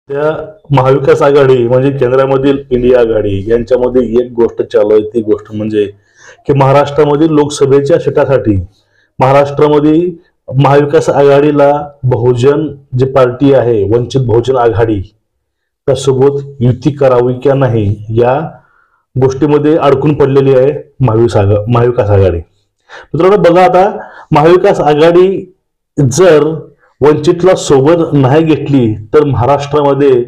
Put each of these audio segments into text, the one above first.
त्या महाविकास आघाडी म्हणजे केंद्रामधील इंडिया आघाडी यांच्यामध्ये एक गोष्ट चालू आहे, ती गोष्ट म्हणजे की महाराष्ट्रामधील लोकसभेच्या सीटासाठी महाराष्ट्रामध्ये महाविकास आघाडीला बहुजन जी पार्टी आहे, वंचित बहुजन आघाडी, त्यासोबत युती करावी की नाही या गोष्टीमध्ये अडकून पडलेली आहे महाविकास आघाडी. मित्रांनो बघा, आता महाविकास आघाडी जर वंचितला सोबत नाही घेतली तर महाराष्ट्रामध्ये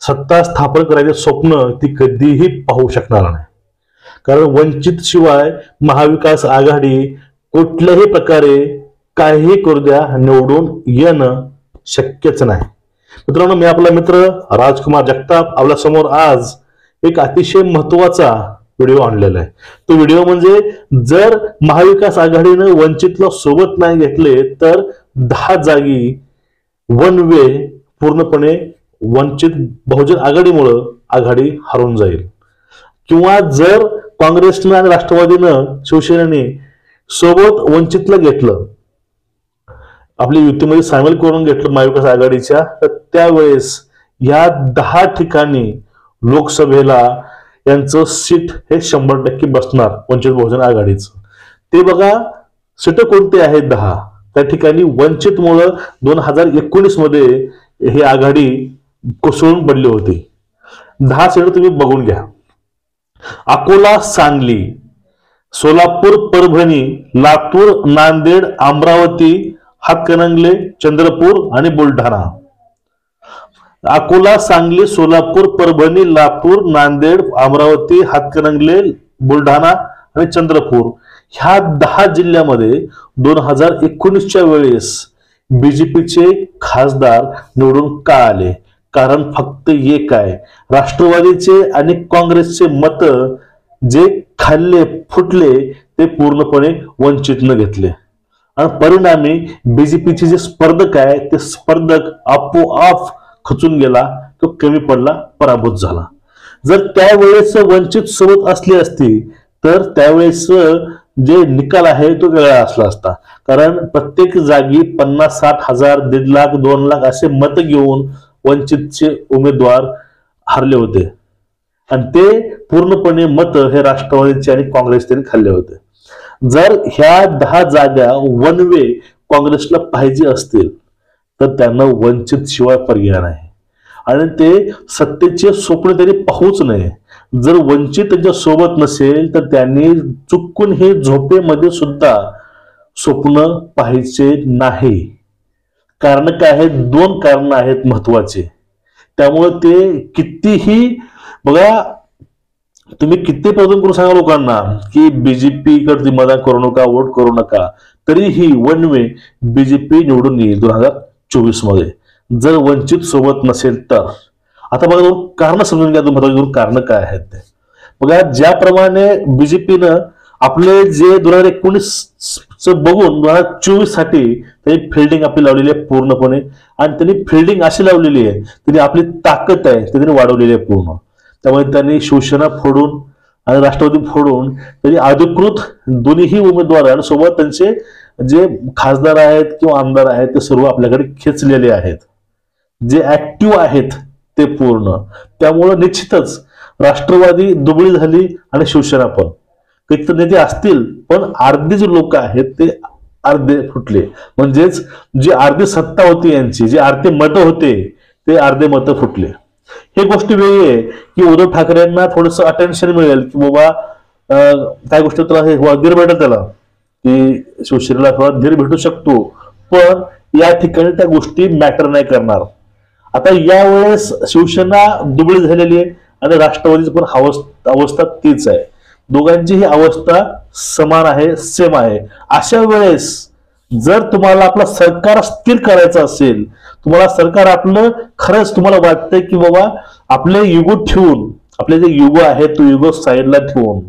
सत्ता स्थापन करायचे स्वप्न ती कधीही पाहू शकणार नाही. कारण वंचित शिवाय महाविकास आघाडी कुठल्याही प्रकारे काहीही करू द्या, निवडून येणं शक्यच नाही. मित्रांनो, मी आपला मित्र राजकुमार जगताप आपल्या समोर आज एक अतिशय महत्वाचा व्हिडिओ आणलेला आहे. तो व्हिडिओ म्हणजे जर महाविकास आघाडीने वंचितला सोबत नाही घेतले तर 10 जागी वन वे पूर्णपणे वंचित बहुजन आघाडीमुळे आघाडी हरून जाईल. किंवा जर काँग्रेसने आणि राष्ट्रवादीनं शिवसेनेने सोबत वंचितला घेतलं, आपली युतीमध्ये सामील करून घेतलं महाविकास आघाडीच्या, तर त्यावेळेस या 10 ठिकाणी लोकसभेला यांचं सीट हे 100% बसणार वंचित बहुजन आघाडीचं. ते बघा, सीट कोणते आहेत 10. त्या ठिकाणी वंचितमुळे 2019 मध्ये ही आघाडी कोसळून पडली होती. 10 सीट तुम्ही बघून घ्या. अकोला, सांगली, सोलापूर, परभणी, लातूर, नांदेड, अमरावती, हातकणंगले, चंद्रपूर आणि बुलढाणा. अकोला, सांगली, सोलापूर, परभणी, लातूर, नांदेड, अमरावती, हातकणंगले, बुलढाणा आणि चंद्रपूर ह्या 10 जिल्ह्यामध्ये 2019च्या वेळेस बीजेपीचे खासदार निवडून का आले? कारण फक्त एक आहे, राष्ट्रवादीचे आणि काँग्रेसचे मत जे खाल्ले फुटले ते पूर्णपणे वंचितनं घेतले आणि परिणामी बीजेपीचे जे स्पर्धक आहे ते स्पर्धक आपोआप खचून गेला, तो कमी पडला, पराभूत झाला. जर त्यावेळेस वंचित सोबत असली असती तर त्यावेळेस जे निकाल आहे तो वेगळा असला असता. कारण प्रत्येक जागी 50-60 हजार, 1.5 लाख, 2 लाख असे मत घेऊन वंचितचे उमेदवार हरले होते आणि ते पूर्णपणे मत हे राष्ट्रवादीचे आणि काँग्रेसने खाल्ले होते. जर ह्या 10 जागा वन वे काँग्रेसला पाहिजे असतील तर त्यांना वंचित शिवाय पर्याय नाही आणि ते सत्तेचे स्वप्न त्यांनी पाहूच नये. जर वंचित त्यांच्या सोबत नसेल तर त्यांनी चुकून हे झोपेमध्ये सुद्धा स्वप्न पाहायचे नाही. कारण काय आहेत? 2 कारण आहेत महत्वाचे. त्यामुळे ते कितीही बघा, तुम्ही किती प्रयत्न करू सांगा लोकांना की बीजेपी कडे मतदान करू नका, वोट करू नका, तरीही वन वे बीजेपी निवडून येईल 2024 मध्ये जर वंचित सोबत नसेल तर. आता बघा, कारण समजून घ्या, महत्वाची कारण काय आहेत ते बघा. ज्याप्रमाणे बीजेपीनं आपले जे 2019 बघून 2024 साठी त्यांनी फिल्डिंग आपली लावलेली आहे पूर्णपणे, आणि त्यांनी फिल्डिंग अशी लावलेली आहे, त्यांनी आपली ताकद आहे ती त्यांनी वाढवलेली आहे पूर्ण. त्यामुळे त्यांनी शिवसेना फोडून आणि राष्ट्रवादी फोडून त्यांनी अधिकृत दोन्हीही उमेदवार आणि सोबत त्यांचे जे खासदार आहेत किंवा आमदार आहेत ते सर्व आपल्याकडे खेचलेले आहेत, जे ऍक्टिव्ह आहेत ते पूर्ण. त्यामुळे निश्चितच राष्ट्रवादी दुबळी झाली आणि शिवसेना पण. किती नेते असतील पण अर्धे जे लोक आहेत ते अर्धे फुटले. म्हणजेच जी अर्धी सत्ता होती यांची, जे अर्धे मत होते ते अर्धे मत फुटले. ही गोष्ट वेगळी आहे की उद्धव ठाकरेंना थोडस अटेन्शन मिळेल की बाबा काय गोष्ट त्याला हे धीर भेटेल, त्याला की शिवसेनेला थोडा धीर भेटू शकतो, पण या ठिकाणी त्या गोष्टी मॅटर नाही करणार. आता यावेळेस शिवसेना दुबळी झालेली आहे आणि राष्ट्रवादीची पण अवस्था तीच आहे. दोघांची ही अवस्था समान आहे, सेम आहे. अशा वेळेस जर तुम्हाला आपलं सरकार स्थिर करायचं असेल, तुम्हाला सरकार आपलं खरंच तुम्हाला वाटतंय की बाबा आपले युगो ठेवून, आपले जे युगो आहे तो युगो साईडला ठेवून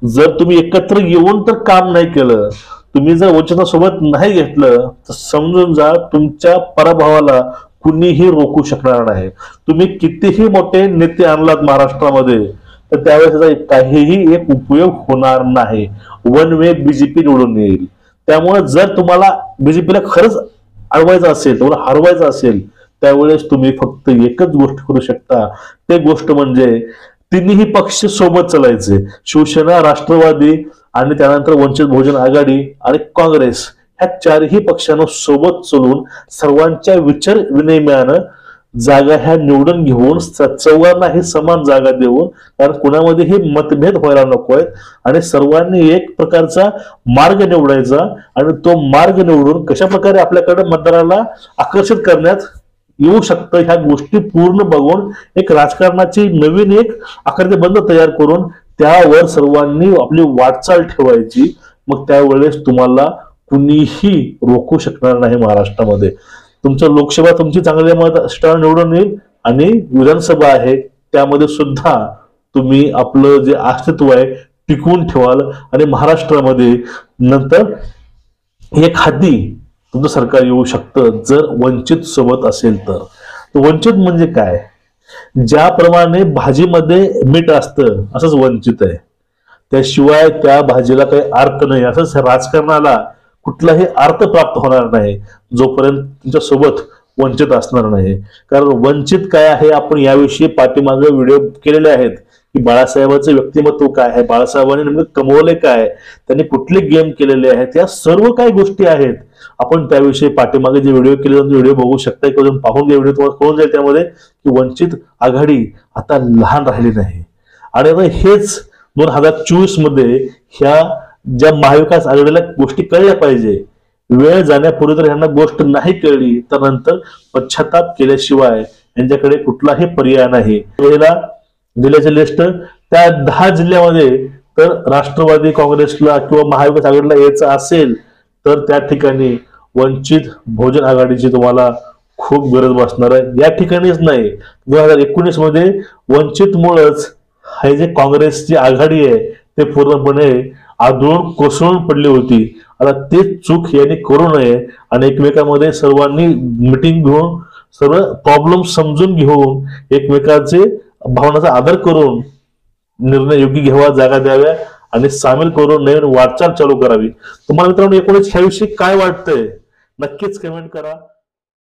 जर तुम्ही एकत्र येऊन तर काम नाही केलं, तुम्ही जर वंचितासोबत नाही घेतलं तर समजून जा तुमच्या पराभवाला कुणीही रोखू शकणार नाही. तुम्ही कितीही मोठे नेते आणलात महाराष्ट्रामध्ये तर त्यावेळेस त्याचा काहीही एक उपयोग होणार नाही. वन वे बीजेपी निवडून येईल. त्यामुळे जर तुम्हाला बीजेपीला खरंच अडवायचं असेल, तुम्हाला हरवायचं असेल त्यावेळेस तुम्ही फक्त एकच गोष्ट करू शकता, ते गोष्ट म्हणजे तिन्ही पक्ष सोबत चालायचे, शिवसेना, राष्ट्रवादी आणि त्यानंतर वंचित बहुजन आघाडी आणि काँग्रेस, ह्या चारही पक्षांना सोबत चलून सर्वांच्या विचार विनिमयानं जागा ह्या निवडून घेऊन चौघांनाही समान जागा देऊन, कारण कुणामध्ये हे मतभेद व्हायला नको आहेत आणि सर्वांनी एक प्रकारचा मार्ग निवडायचा आणि तो मार्ग निवडून कशा प्रकारे आपल्याकडे मतदाराला आकर्षित करण्यात येऊ शकतं ह्या गोष्टी पूर्ण बघून एक राजकारणाची नवीन एक आकृतीबंध तयार करून त्यावर सर्वांनी आपली वाटचाल ठेवायची. मग त्यावेळेस तुम्हाला कुणीही रोखू शकणार नाही. महाराष्ट्रामध्ये तुमचं लोकसभा तुमची चांगल्या मताने निवडून येईल आणि विधानसभा आहे त्यामध्ये सुद्धा तुम्ही आपलं जे अस्तित्व आहे टिकवून ठेवाल आणि महाराष्ट्रामध्ये नंतर एखादी तुमचं सरकार येऊ शकतं जर वंचित सोबत असेल तर. वंचित म्हणजे काय? ज्याप्रमाणे भाजीमध्ये मीठ असतं असंच वंचित आहे, त्याशिवाय त्या भाजीला काही अर्थ नाही. असंच राजकारणाला कुठलाही अर्थ प्राप्त होणार नाही जोपर्यंत तुमच्या सोबत वंचित असणार नाही. कारण वंचित काय आहे आपण याविषयी पाठीमागे व्हिडिओ केलेले आहेत की बाळासाहेबांचं व्यक्तिमत्व काय आहे, बाळासाहेबांनी नेमकं कमवले काय, त्यांनी कुठले गेम केलेले आहेत, या सर्व काही गोष्टी आहेत. आपण त्याविषयी पाठीमागे जे व्हिडिओ केले व्हिडिओ बघू शकता किंवा पाहून घ्या व्हिडिओ, तुम्हाला कळून जाईल त्यामध्ये की वंचित आघाडी आता लहान राहिली नाही. आणि आता हेच 2024 मध्ये ह्या ज्या महाविकास आघाडीला गोष्टी कळल्या पाहिजे. वेळ जाण्यापूर्वी जर यांना गोष्ट नाही कळली तर नंतर पश्चाताप केल्याशिवाय यांच्याकडे कुठलाही पर्याय नाही. पहिला जिल्ह्याचे लिस्ट त्या 10 जिल्ह्यामध्ये तर राष्ट्रवादी काँग्रेसला किंवा महाविकास आघाडीला यायचं असेल तर त्या ठिकाणी वंचित बहुजन आघाडीची तुम्हाला खूप गरज बसणार आहे. या ठिकाणीच नाही, 2019 मध्ये वंचितमुळेच हे जे काँग्रेसची आघाडी आहे ते पूर्णपणे आदळून कोसळून पडली होती. आता तेच चूक यांनी करू नये आणि एकमेकांमध्ये सर्वांनी मिटिंग घेऊन सर्व प्रॉब्लेम समजून घेऊन एकमेकांचे भावनांचा आदर करून निर्णय योग्य घ्यावा, जागा द्याव्या आणि सामील करून नवीन वाटचाल चालू करावी. तुम्हाला मित्रांनो एकूणच ह्याविषयी काय वाटतंय नक्कीच कमेंट करा.